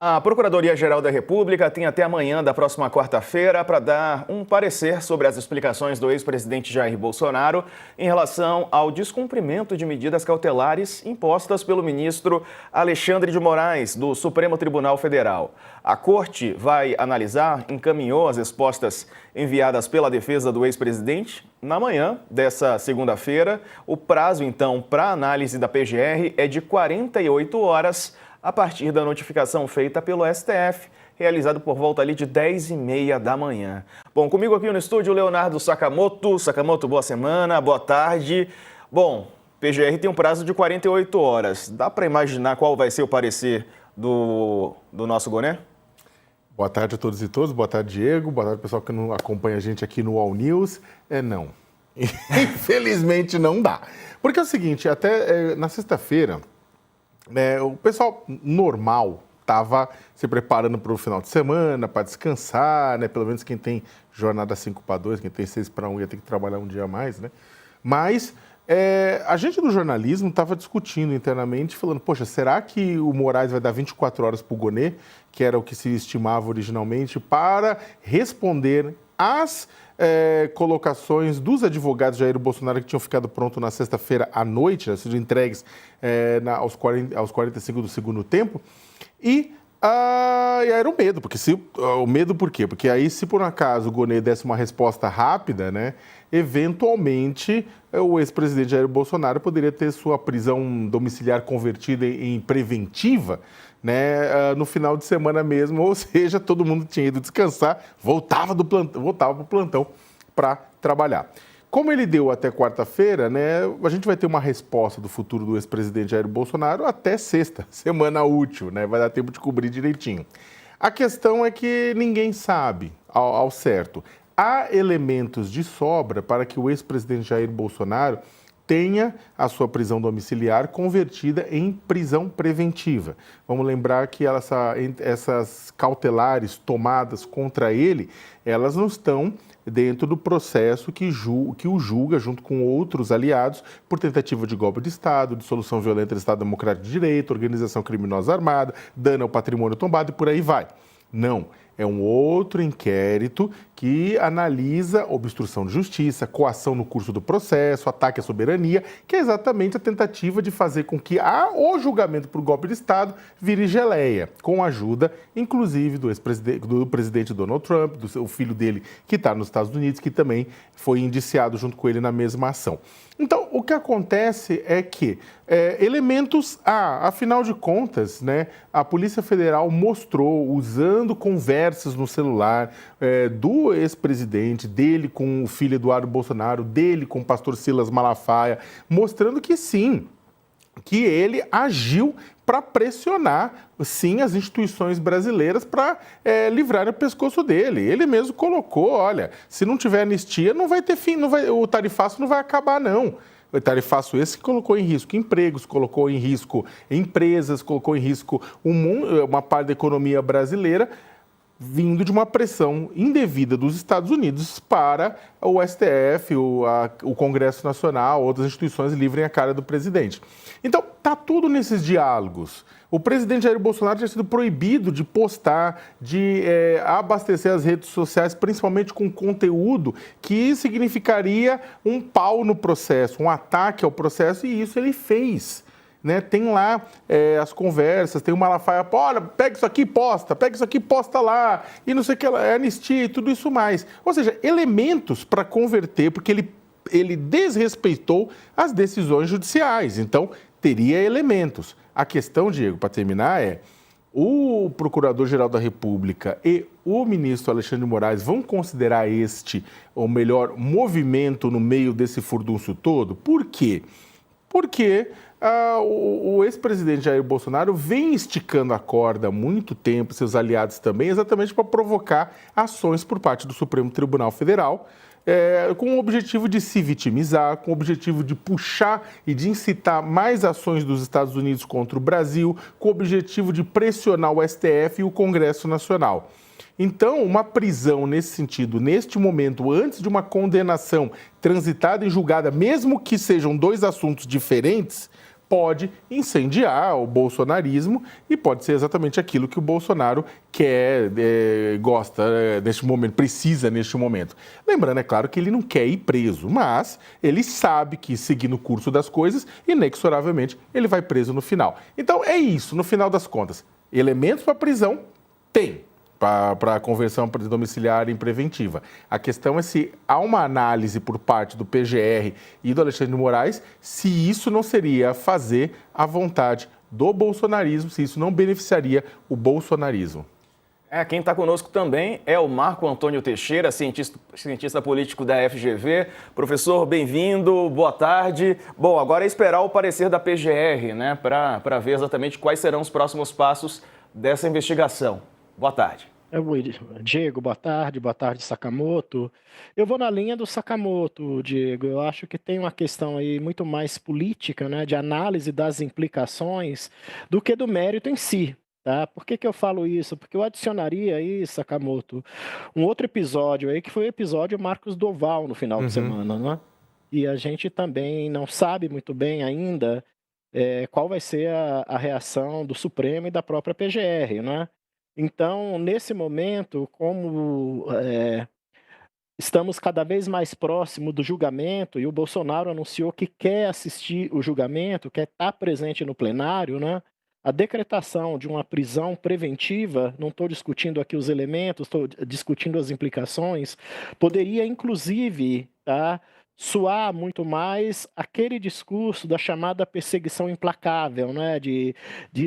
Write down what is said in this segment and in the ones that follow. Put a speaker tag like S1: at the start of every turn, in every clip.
S1: A Procuradoria-Geral da República tem até amanhã da próxima quarta-feira para dar um parecer sobre as explicações do ex-presidente Jair Bolsonaro em relação ao descumprimento de medidas cautelares impostas pelo ministro Alexandre de Moraes, do Supremo Tribunal Federal. A Corte vai analisar, encaminhou as respostas enviadas pela defesa do ex-presidente na manhã dessa segunda-feira. O prazo, então, para a análise da PGR é de 48 horas, a partir da notificação feita pelo STF, realizado por volta ali de 10h30 da manhã. Bom, comigo aqui no estúdio, Leonardo Sakamoto. Sakamoto, boa semana, boa tarde. Bom, PGR tem um prazo de 48 horas. Dá para imaginar qual vai ser o parecer do nosso Goné?
S2: Boa tarde a todos e todas. Boa tarde, Diego. Boa tarde, pessoal que não acompanha a gente aqui no All News. Não. Infelizmente não dá. Porque é o seguinte, até na sexta-feira, o pessoal normal estava se preparando para o final de semana, para descansar, né? Pelo menos quem tem jornada 5-2, quem tem 6-1 ia ter que trabalhar um dia a mais, né? Mas a gente do jornalismo estava discutindo internamente, falando, poxa, será que o Moraes vai dar 24 horas para o Gonê, que era o que se estimava originalmente, para responder às colocações dos advogados de Jair Bolsonaro que tinham ficado pronto na sexta-feira à noite, já sido entregues aos 45 do segundo tempo, e era o medo, o medo por quê? Porque aí, se por um acaso o Gonê desse uma resposta rápida, né, eventualmente o ex-presidente Jair Bolsonaro poderia ter sua prisão domiciliar convertida em preventiva, né, no final de semana mesmo, ou seja, todo mundo tinha ido descansar, voltava para o plantão para trabalhar. Como ele deu até quarta-feira, né, a gente vai ter uma resposta do futuro do ex-presidente Jair Bolsonaro até sexta, semana útil, né, vai dar tempo de cobrir direitinho. A questão é que ninguém sabe ao certo. Há elementos de sobra para que o ex-presidente Jair Bolsonaro tenha a sua prisão domiciliar convertida em prisão preventiva. Vamos lembrar que essas cautelares tomadas contra ele, elas não estão dentro do processo que o julga, junto com outros aliados, por tentativa de golpe de Estado, dissolução violenta do Estado Democrático de Direito, organização criminosa armada, dano ao patrimônio tombado e por aí vai. Não. É um outro inquérito que analisa obstrução de justiça, coação no curso do processo, ataque à soberania, que é exatamente a tentativa de fazer com que o julgamento por golpe de Estado vire geleia, com a ajuda, inclusive, do presidente Donald Trump, do filho dele, que está nos Estados Unidos, que também foi indiciado junto com ele na mesma ação. Então, o que acontece é que afinal de contas, né, a Polícia Federal mostrou, usando conversas no celular do ex-presidente, dele com o filho Eduardo Bolsonaro, dele com o pastor Silas Malafaia, mostrando que sim, que ele agiu para pressionar, sim, as instituições brasileiras para livrarem o pescoço dele. Ele mesmo colocou, olha, se não tiver anistia, não vai ter fim, o tarifaço não vai acabar, não. O tarifaço esse que colocou em risco empregos, colocou em risco empresas, colocou em risco uma parte da economia brasileira, vindo de uma pressão indevida dos Estados Unidos para o STF, o Congresso Nacional, outras instituições livrem a cara do presidente. Então, está tudo nesses diálogos. O presidente Jair Bolsonaro tinha sido proibido de postar, de abastecer as redes sociais, principalmente com conteúdo que significaria um pau no processo, um ataque ao processo, e isso ele fez. Né, tem lá as conversas, tem o Malafaia, olha, pega isso aqui, posta lá, e não sei o que, anistia e tudo isso mais. Ou seja, elementos para converter, porque ele desrespeitou as decisões judiciais, então teria elementos. A questão, Diego, para terminar, o Procurador-Geral da República e o ministro Alexandre de Moraes vão considerar o melhor movimento no meio desse furdunço todo? Por quê? Porque o ex-presidente Jair Bolsonaro vem esticando a corda há muito tempo, seus aliados também, exatamente para provocar ações por parte do Supremo Tribunal Federal, com o objetivo de se vitimizar, com o objetivo de puxar e de incitar mais ações dos Estados Unidos contra o Brasil, com o objetivo de pressionar o STF e o Congresso Nacional. Então, uma prisão nesse sentido, neste momento, antes de uma condenação transitada e julgada, mesmo que sejam dois assuntos diferentes, pode incendiar o bolsonarismo e pode ser exatamente aquilo que o Bolsonaro quer, gosta neste momento, precisa neste momento. Lembrando, é claro, que ele não quer ir preso, mas ele sabe que, seguindo o curso das coisas, inexoravelmente, ele vai preso no final. Então, é isso, no final das contas. Elementos para prisão, tem. Para a conversão domiciliar em preventiva. A questão é se há uma análise por parte do PGR e do Alexandre de Moraes, se isso não seria fazer a vontade do bolsonarismo, se isso não beneficiaria o bolsonarismo.
S1: Quem está conosco também é o Marco Antônio Teixeira, cientista político da FGV. Professor, bem-vindo, boa tarde. Bom, agora é esperar o parecer da PGR, né, para ver exatamente quais serão os próximos passos dessa investigação. Boa tarde.
S3: Diego, boa tarde, Sakamoto. Eu vou na linha do Sakamoto, Diego. Eu acho que tem uma questão aí muito mais política, né, de análise das implicações do que do mérito em si. Tá? Por que eu falo isso? Porque eu adicionaria aí, Sakamoto, um outro episódio aí, que foi o episódio Marcos Doval no final de semana, né? E a gente também não sabe muito bem ainda qual vai ser a reação do Supremo e da própria PGR, né? Então, nesse momento, como estamos cada vez mais próximo do julgamento e o Bolsonaro anunciou que quer assistir o julgamento, quer estar presente no plenário, né? A decretação de uma prisão preventiva, não estou discutindo aqui os elementos, estou discutindo as implicações, poderia inclusive, tá, soar muito mais aquele discurso da chamada perseguição implacável, né, de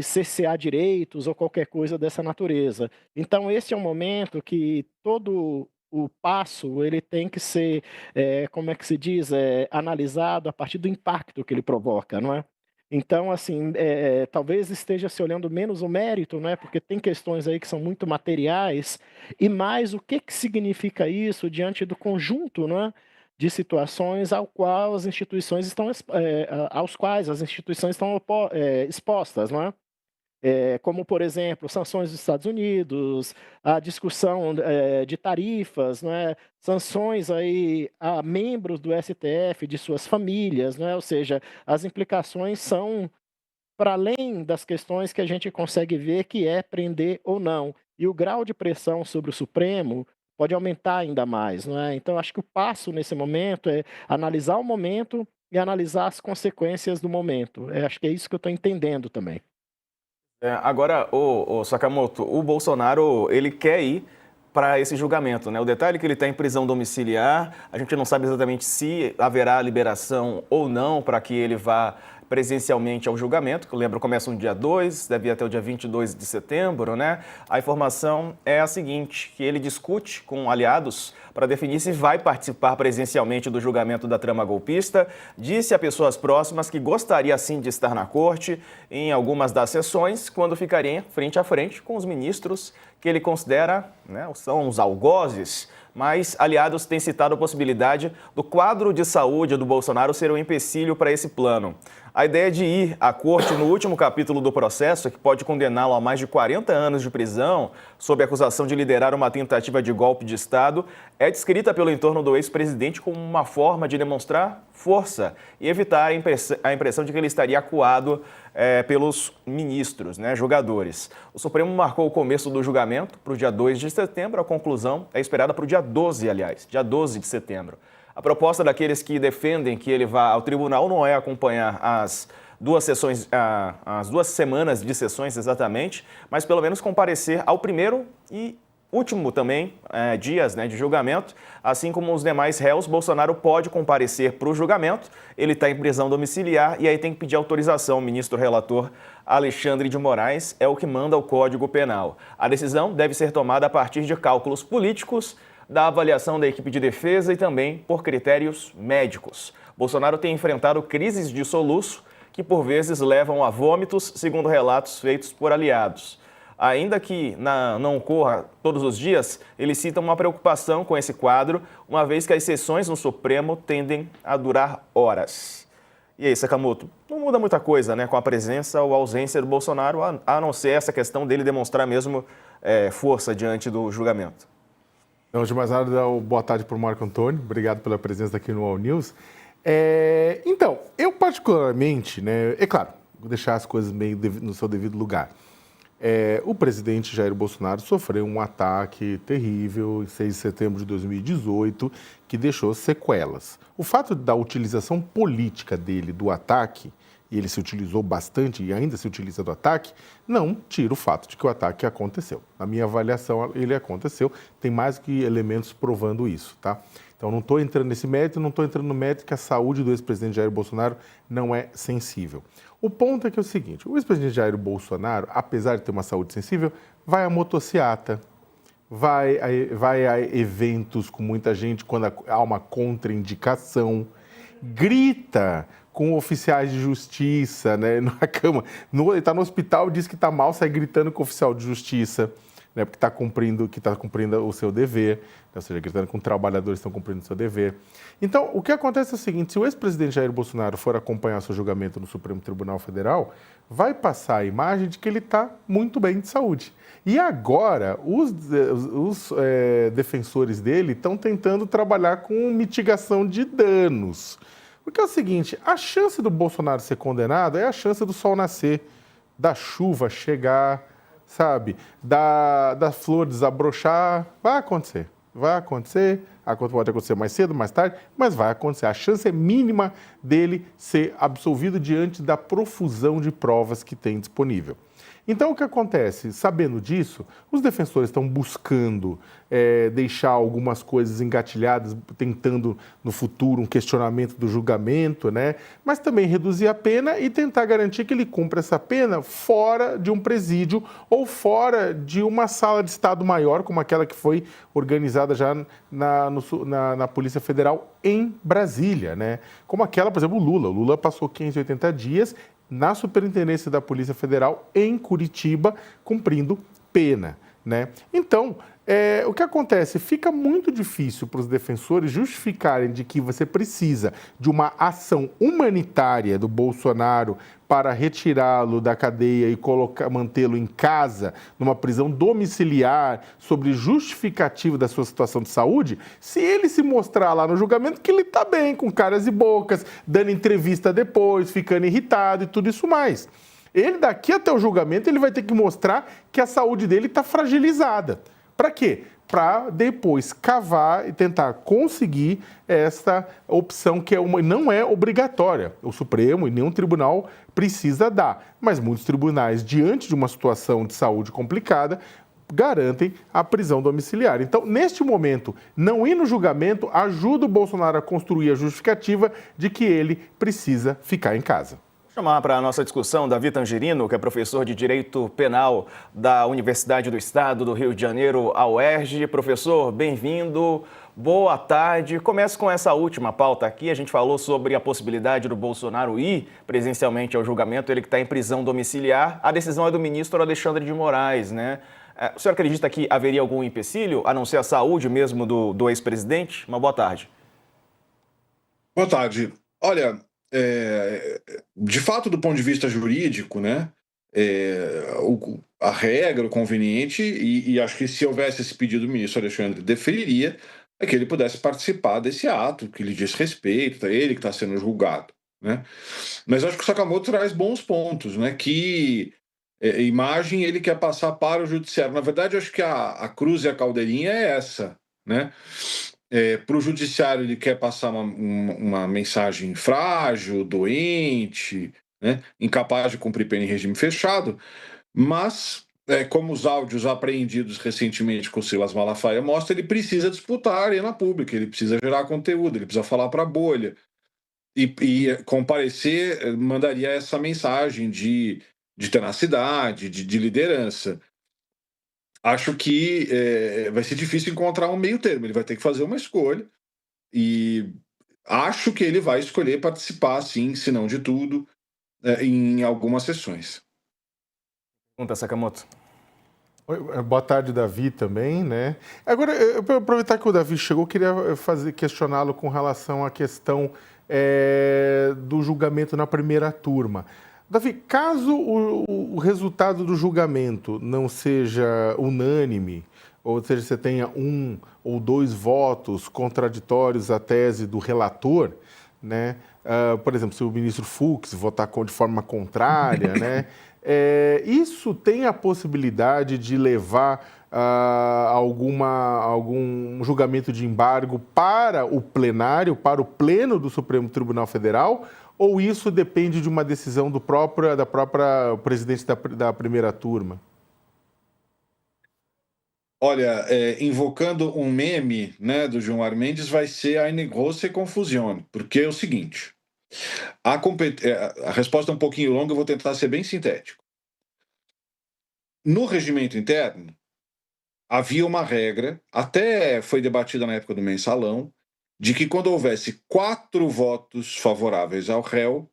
S3: cercear direitos ou qualquer coisa dessa natureza. Então, esse é um momento que todo o passo ele tem que ser, como é que se diz, analisado a partir do impacto que ele provoca, não é? Então, assim, talvez esteja se olhando menos o mérito, né, porque tem questões aí que são muito materiais, e mais o que significa isso diante do conjunto, né, de situações aos quais as instituições estão expostas, não é? Como, por exemplo, sanções dos Estados Unidos, a discussão de tarifas, né? Sanções aí a membros do STF, de suas famílias, né? Ou seja, as implicações são para além das questões que a gente consegue ver que é prender ou não. E o grau de pressão sobre o Supremo pode aumentar ainda mais, não é? Então, acho que o passo nesse momento é analisar o momento e analisar as consequências do momento. Acho que é isso que eu estou entendendo também.
S1: Agora, o Sakamoto, o Bolsonaro, ele quer ir para esse julgamento, né? O detalhe é que ele está em prisão domiciliar, a gente não sabe exatamente se haverá liberação ou não para que ele vá presencialmente ao julgamento, que eu lembro começa no dia 2, deve ir até o dia 22 de setembro, né? A informação é a seguinte, que ele discute com aliados para definir se vai participar presencialmente do julgamento da trama golpista, disse a pessoas próximas que gostaria sim de estar na corte em algumas das sessões, quando ficaria frente a frente com os ministros que ele considera, né, são os algozes, mas aliados têm citado a possibilidade do quadro de saúde do Bolsonaro ser um empecilho para esse plano. A ideia de ir à corte no último capítulo do processo, que pode condená-lo a mais de 40 anos de prisão, sob acusação de liderar uma tentativa de golpe de Estado, é descrita pelo entorno do ex-presidente como uma forma de demonstrar força e evitar a impressão de que ele estaria acuado pelos ministros, né, julgadores. O Supremo marcou o começo do julgamento para o dia 2 de setembro, a conclusão é esperada para o dia 12, aliás, dia 12 de setembro. A proposta daqueles que defendem que ele vá ao tribunal não é acompanhar as duas semanas de sessões exatamente, mas pelo menos comparecer ao primeiro e último também dias, né, de julgamento. Assim como os demais réus, Bolsonaro pode comparecer para o julgamento, ele está em prisão domiciliar e aí tem que pedir autorização. O ministro relator Alexandre de Moraes é o que manda o Código Penal. A decisão deve ser tomada a partir de cálculos políticos, da avaliação da equipe de defesa e também por critérios médicos. Bolsonaro tem enfrentado crises de soluço que por vezes levam a vômitos, segundo relatos feitos por aliados. Ainda que não ocorra todos os dias, ele cita uma preocupação com esse quadro, uma vez que as sessões no Supremo tendem a durar horas. E aí, Sakamoto, não muda muita coisa, né, com a presença ou ausência do Bolsonaro, a não ser essa questão dele demonstrar mesmo força diante do julgamento. Então,
S2: de mais nada, boa tarde para o Marco Antônio. Obrigado pela presença aqui no All News. Então, eu particularmente, né, é claro, vou deixar as coisas meio no seu devido lugar. O presidente Jair Bolsonaro sofreu um ataque terrível em 6 de setembro de 2018, que deixou sequelas. O fato da utilização política dele do ataque, e ele se utilizou bastante e ainda se utiliza do ataque, não tira o fato de que o ataque aconteceu. Na minha avaliação, ele aconteceu, tem mais que elementos provando isso, tá? Então, não estou entrando nesse mérito, não estou entrando no mérito que a saúde do ex-presidente Jair Bolsonaro não é sensível. O ponto é que é o seguinte, o ex-presidente Jair Bolsonaro, apesar de ter uma saúde sensível, vai à motociata, vai a eventos com muita gente quando há uma contraindicação, grita com oficiais de justiça, né, na cama. Ele está no hospital, diz que está mal, sai gritando com o oficial de justiça, né, porque está cumprindo o seu dever, né, ou seja, gritando com trabalhadores que estão cumprindo o seu dever. Então, o que acontece é o seguinte, se o ex-presidente Jair Bolsonaro for acompanhar seu julgamento no Supremo Tribunal Federal, vai passar a imagem de que ele está muito bem de saúde. E agora, os defensores dele estão tentando trabalhar com mitigação de danos. Porque é o seguinte, a chance do Bolsonaro ser condenado é a chance do sol nascer, da chuva chegar, sabe, da flor desabrochar. Vai acontecer, pode acontecer mais cedo, mais tarde, mas vai acontecer. A chance é mínima dele ser absolvido diante da profusão de provas que tem disponível. Então, o que acontece? Sabendo disso, os defensores estão buscando deixar algumas coisas engatilhadas, tentando no futuro um questionamento do julgamento, né? Mas também reduzir a pena e tentar garantir que ele cumpra essa pena fora de um presídio ou fora de uma sala de Estado maior, como aquela que foi organizada já na Polícia Federal em Brasília, né? Como aquela, por exemplo, o Lula. O Lula passou 580 dias na Superintendência da Polícia Federal em Curitiba, cumprindo pena, né? Então, o que acontece? Fica muito difícil para os defensores justificarem de que você precisa de uma ação humanitária do Bolsonaro para retirá-lo da cadeia e mantê-lo em casa, numa prisão domiciliar, sobre justificativo da sua situação de saúde, se ele se mostrar lá no julgamento que ele está bem, com caras e bocas, dando entrevista depois, ficando irritado e tudo isso mais. Ele, daqui até o julgamento, ele vai ter que mostrar que a saúde dele está fragilizada. Para quê? Para depois cavar e tentar conseguir esta opção que não é obrigatória. O Supremo e nenhum tribunal precisa dar. Mas muitos tribunais, diante de uma situação de saúde complicada, garantem a prisão domiciliar. Então, neste momento, não ir no julgamento ajuda o Bolsonaro a construir a justificativa de que ele precisa ficar em casa.
S1: Chamar para a nossa discussão Davi Tangerino, que é professor de Direito Penal da Universidade do Estado do Rio de Janeiro, a UERJ. Professor, bem-vindo, boa tarde. Começo com essa última pauta aqui. A gente falou sobre a possibilidade do Bolsonaro ir presencialmente ao julgamento, ele que está em prisão domiciliar. A decisão é do ministro Alexandre de Moraes, né? O senhor acredita que haveria algum empecilho, a não ser a saúde mesmo do ex-presidente? Uma boa tarde.
S4: Boa tarde. Olha, de fato, do ponto de vista jurídico, né, a regra, o conveniente, e acho que se houvesse esse pedido, o ministro Alexandre deferiria, é que ele pudesse participar desse ato, que lhe diz respeito, ele que está sendo julgado, né? Mas acho que o Sakamoto traz bons pontos, né, que imagem ele quer passar para o judiciário. Na verdade, acho que a cruz e a caldeirinha é essa, né? Para o judiciário ele quer passar uma mensagem frágil, doente, né, incapaz de cumprir pena em regime fechado, mas, como os áudios apreendidos recentemente com o Silas Malafaia mostram, ele precisa disputar a arena pública, ele precisa gerar conteúdo, ele precisa falar para a bolha. E comparecer mandaria essa mensagem de tenacidade, de liderança. Acho que vai ser difícil encontrar um meio termo. Ele vai ter que fazer uma escolha e acho que ele vai escolher participar, sim, se não de tudo, em algumas sessões.
S1: Pergunta, Sakamoto.
S2: Boa tarde, Davi, também, né? Agora, para aproveitar que o Davi chegou, eu queria questioná-lo com relação à questão do julgamento na primeira turma. Davi, caso o resultado do julgamento não seja unânime, ou seja, você tenha 1 ou 2 votos contraditórios à tese do relator, né? Por exemplo, se o ministro Fux votar de forma contrária, né? Isso tem a possibilidade de levar algum julgamento de embargo para o plenário, para o pleno do Supremo Tribunal Federal? Ou isso depende de uma decisão da própria presidente da primeira turma?
S4: Olha, invocando um meme, né, do Gilmar Mendes, vai ser a grosse confusione, porque é o seguinte, a resposta é um pouquinho longa, eu vou tentar ser bem sintético. No regimento interno, havia uma regra, até foi debatida na época do mensalão, de que quando houvesse 4 votos favoráveis ao réu,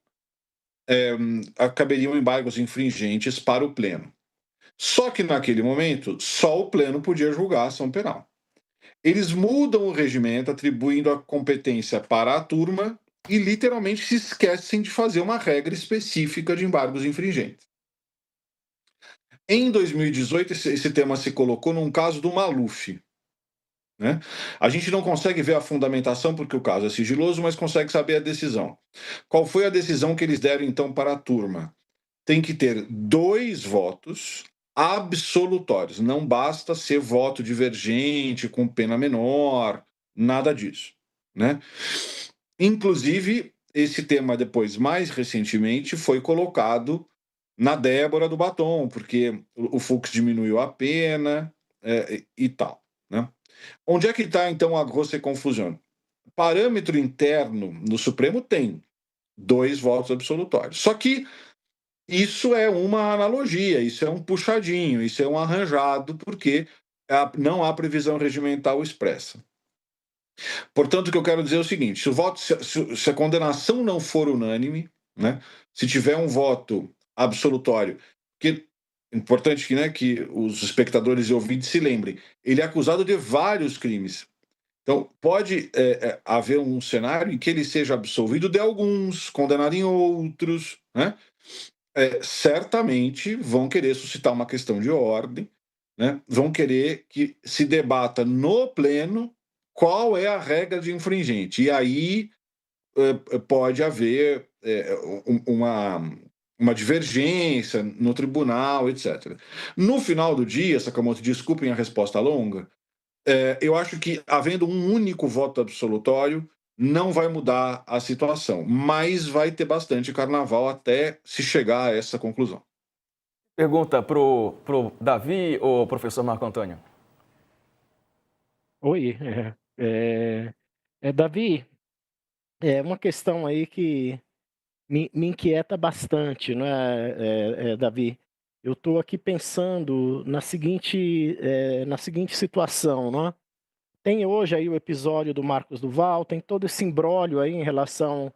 S4: caberiam embargos infringentes para o pleno. Só que naquele momento, só o pleno podia julgar a ação penal. Eles mudam o regimento, atribuindo a competência para a turma e literalmente se esquecem de fazer uma regra específica de embargos infringentes. Em 2018, esse tema se colocou num caso do Maluf. Né? A gente não consegue ver a fundamentação porque o caso é sigiloso, mas consegue saber a decisão. Qual foi a decisão que eles deram então para a turma? Tem que ter 2 votos absolutórios. Não basta ser voto divergente, com pena menor, nada disso. Né? Inclusive, esse tema depois, mais recentemente, foi colocado na Débora do Batom, porque o Fux diminuiu a pena e tal. Né? Onde é que está, então, a grossa confusão? Parâmetro interno no Supremo tem 2 votos absolutórios. Só que isso é uma analogia, isso é um puxadinho, isso é um arranjado, porque não há previsão regimental expressa. Portanto, o que eu quero dizer é o seguinte: se a condenação não for unânime, né, se tiver um voto absolutório, que é importante que, né, que os espectadores e ouvintes se lembrem, ele é acusado de vários crimes. Então, pode haver um cenário em que ele seja absolvido de alguns, condenado em outros, né? Certamente vão querer suscitar uma questão de ordem, né? Vão querer que se debata no pleno qual é a regra de infringente. E aí pode haver uma divergência no tribunal, etc. No final do dia, Sakamoto, desculpem a resposta longa, eu acho que, havendo um único voto absolutório, não vai mudar a situação, mas vai ter bastante carnaval até se chegar a essa conclusão.
S1: Pergunta pro Davi ou professor Marco Antônio?
S3: Oi, Davi, é uma questão aí que me inquieta bastante, não é, Davi? Eu estou aqui pensando na seguinte situação, não é? Tem hoje aí o episódio do Marcos Duval, tem todo esse imbróglio aí em relação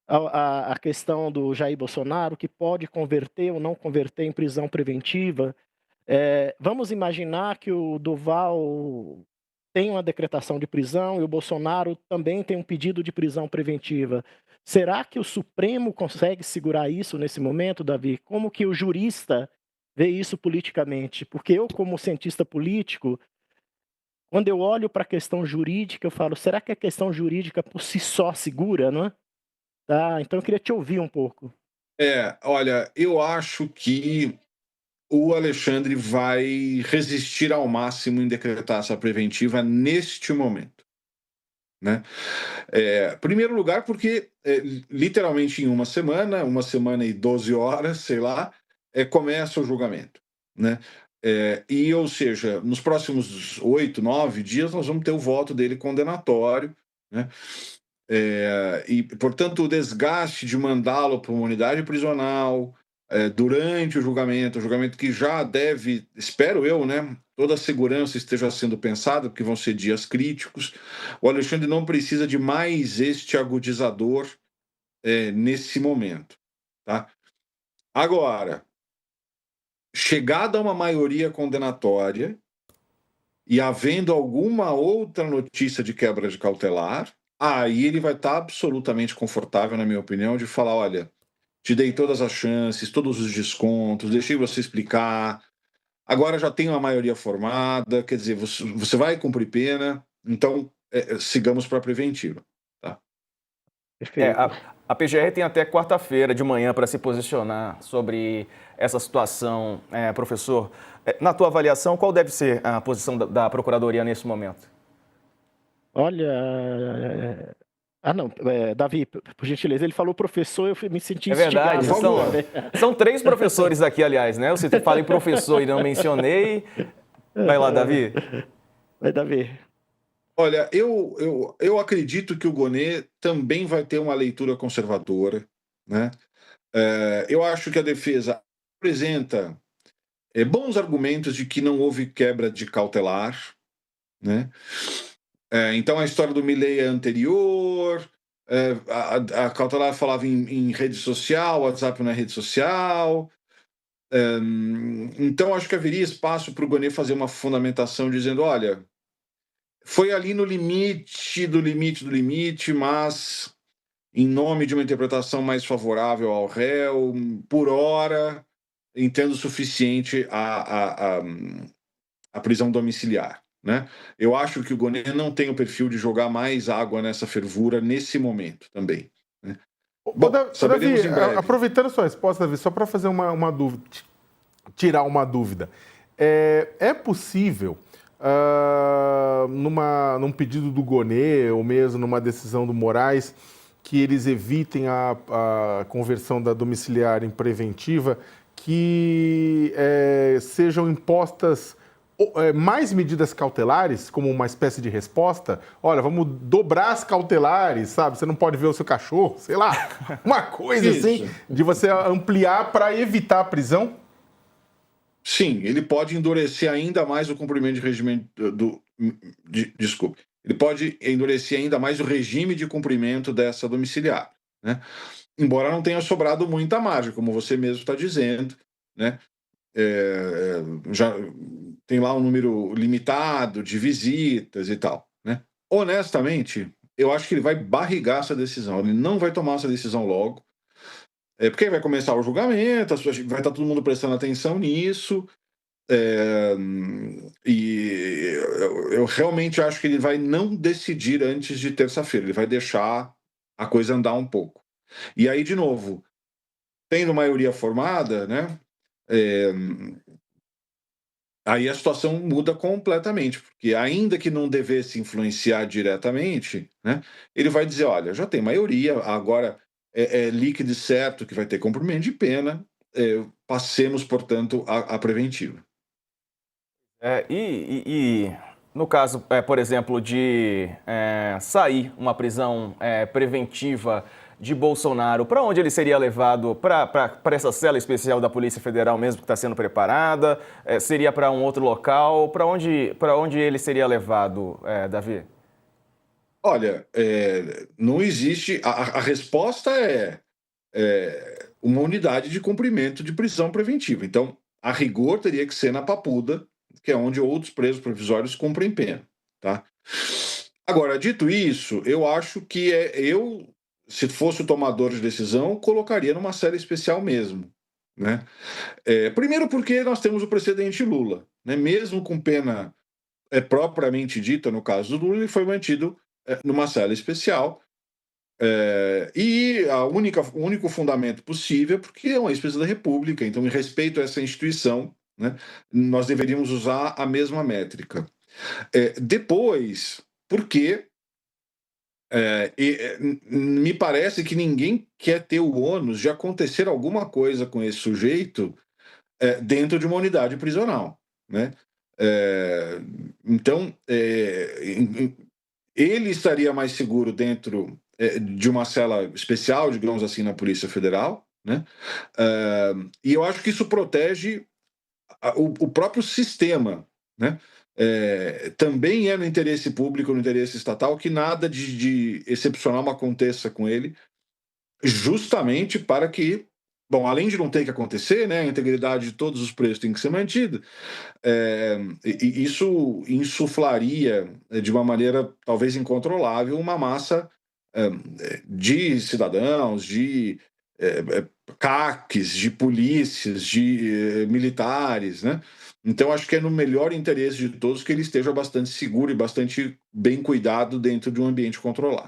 S3: à questão do Jair Bolsonaro, que pode converter ou não converter em prisão preventiva. Vamos imaginar que o Duval tem uma decretação de prisão e o Bolsonaro também tem um pedido de prisão preventiva. Será que o Supremo consegue segurar isso nesse momento, Davi? Como que o jurista vê isso politicamente? Porque eu, como cientista político, quando eu olho para a questão jurídica, eu falo, será que a questão jurídica por si só segura, não é? Tá, então eu queria te ouvir um pouco.
S4: Olha, eu acho que o Alexandre vai resistir ao máximo em decretar essa preventiva neste momento. Né? Primeiro lugar, porque literalmente em uma semana e 12 horas, sei lá, começa o julgamento. Né? Ou seja, nos próximos 8, 9 dias, nós vamos ter o voto dele condenatório. Né? E, portanto, o desgaste de mandá-lo para uma unidade prisional durante o julgamento que já deve, espero eu, né, toda a segurança esteja sendo pensada, porque vão ser dias críticos. O Alexandre não precisa de mais este agudizador nesse momento. Tá? Agora, chegada a uma maioria condenatória e havendo alguma outra notícia de quebra de cautelar, aí ele vai estar absolutamente confortável, na minha opinião, de falar: olha, te dei todas as chances, todos os descontos, deixei você explicar, agora já tem uma maioria formada, quer dizer, você vai cumprir pena, então sigamos para a preventiva. Tá?
S3: Perfeito.
S1: A PGR tem até quarta-feira de manhã para se posicionar sobre essa situação, professor. Na tua avaliação, qual deve ser a posição da Procuradoria nesse momento?
S3: Olha, não, Davi, por gentileza, ele falou professor, eu me senti
S1: É verdade,
S3: instigado a
S4: Por favor.
S1: são 3 professores aqui, aliás, né? Eu falei professor e não mencionei. Vai lá, Davi.
S3: Vai, Davi.
S4: Olha, eu acredito que o Gonê também vai ter uma leitura conservadora, né? Eu acho que a defesa apresenta bons argumentos de que não houve quebra de cautelar, né? Então a história do Milei é anterior, a cautelar falava em rede social, WhatsApp não é rede social. Então acho que haveria espaço para o Gonê fazer uma fundamentação dizendo, olha, foi ali no limite do limite do limite, mas em nome de uma interpretação mais favorável ao réu, por hora, entendo o suficiente a prisão domiciliar. Né? Eu acho que o Gonê não tem o perfil de jogar mais água nessa fervura nesse momento também. Né? Bom, saberemos
S2: Davi,
S4: em breve.
S2: aproveitando sua resposta, Davi, só para fazer uma dúvida, tirar uma dúvida. É possível, num pedido do Gonê, ou mesmo numa decisão do Moraes, que eles evitem a conversão da domiciliar em preventiva, que sejam impostas mais medidas cautelares, como uma espécie de resposta? Olha, vamos dobrar as cautelares, sabe? Você não pode ver o seu cachorro, sei lá, uma coisa assim, de você ampliar para evitar a prisão?
S4: Sim, ele pode endurecer ainda mais o cumprimento de regime desculpe. Ele pode endurecer ainda mais o regime de cumprimento dessa domiciliar, né? Embora não tenha sobrado muita margem, como você mesmo está dizendo, né? Já tem lá um número limitado de visitas e tal, né? Honestamente, eu acho que ele vai barrigar essa decisão. Ele não vai tomar essa decisão logo, porque aí vai começar o julgamento, vai estar todo mundo prestando atenção nisso. E eu realmente acho que ele vai não decidir antes de terça-feira. Ele vai deixar a coisa andar um pouco. E aí, de novo, tendo maioria formada, né? Aí a situação muda completamente, porque ainda que não devesse influenciar diretamente, né, ele vai dizer, olha, já tem maioria, agora é líquido e certo que vai ter cumprimento de pena, passemos, portanto, a preventiva.
S1: No caso, por exemplo, de sair uma prisão preventiva de Bolsonaro, para onde ele seria levado? Para essa cela especial da Polícia Federal mesmo que está sendo preparada? Seria para um outro local? Para onde ele seria levado, Davi?
S4: Olha, não existe. A resposta é uma unidade de cumprimento de prisão preventiva. Então, a rigor, teria que ser na Papuda, que é onde outros presos provisórios cumprem pena. Tá? Agora, dito isso, eu acho que se fosse o tomador de decisão, colocaria numa cela especial mesmo. Né? Primeiro porque nós temos o precedente Lula. Né? Mesmo com pena propriamente dita, no caso do Lula, ele foi mantido numa cela especial. E o único fundamento possível, porque é uma ex-presidente da República, então, em respeito a essa instituição, né, nós deveríamos usar a mesma métrica. Depois, porque me parece que ninguém quer ter o ônus de acontecer alguma coisa com esse sujeito dentro de uma unidade prisional. Né? Então, ele estaria mais seguro dentro de uma cela especial, digamos assim, na Polícia Federal, né? E eu acho que isso protege o próprio sistema, né? Também é no interesse público, no interesse estatal, que nada de excepcional aconteça com ele, justamente para que, bom, além de não ter que acontecer, né, a integridade de todos os presos tem que ser mantida, e isso insuflaria de uma maneira talvez incontrolável uma massa de cidadãos, de CACs, de polícias, de militares, né? Então, acho que é no melhor interesse de todos que ele esteja bastante seguro e bastante bem cuidado dentro de um ambiente controlado.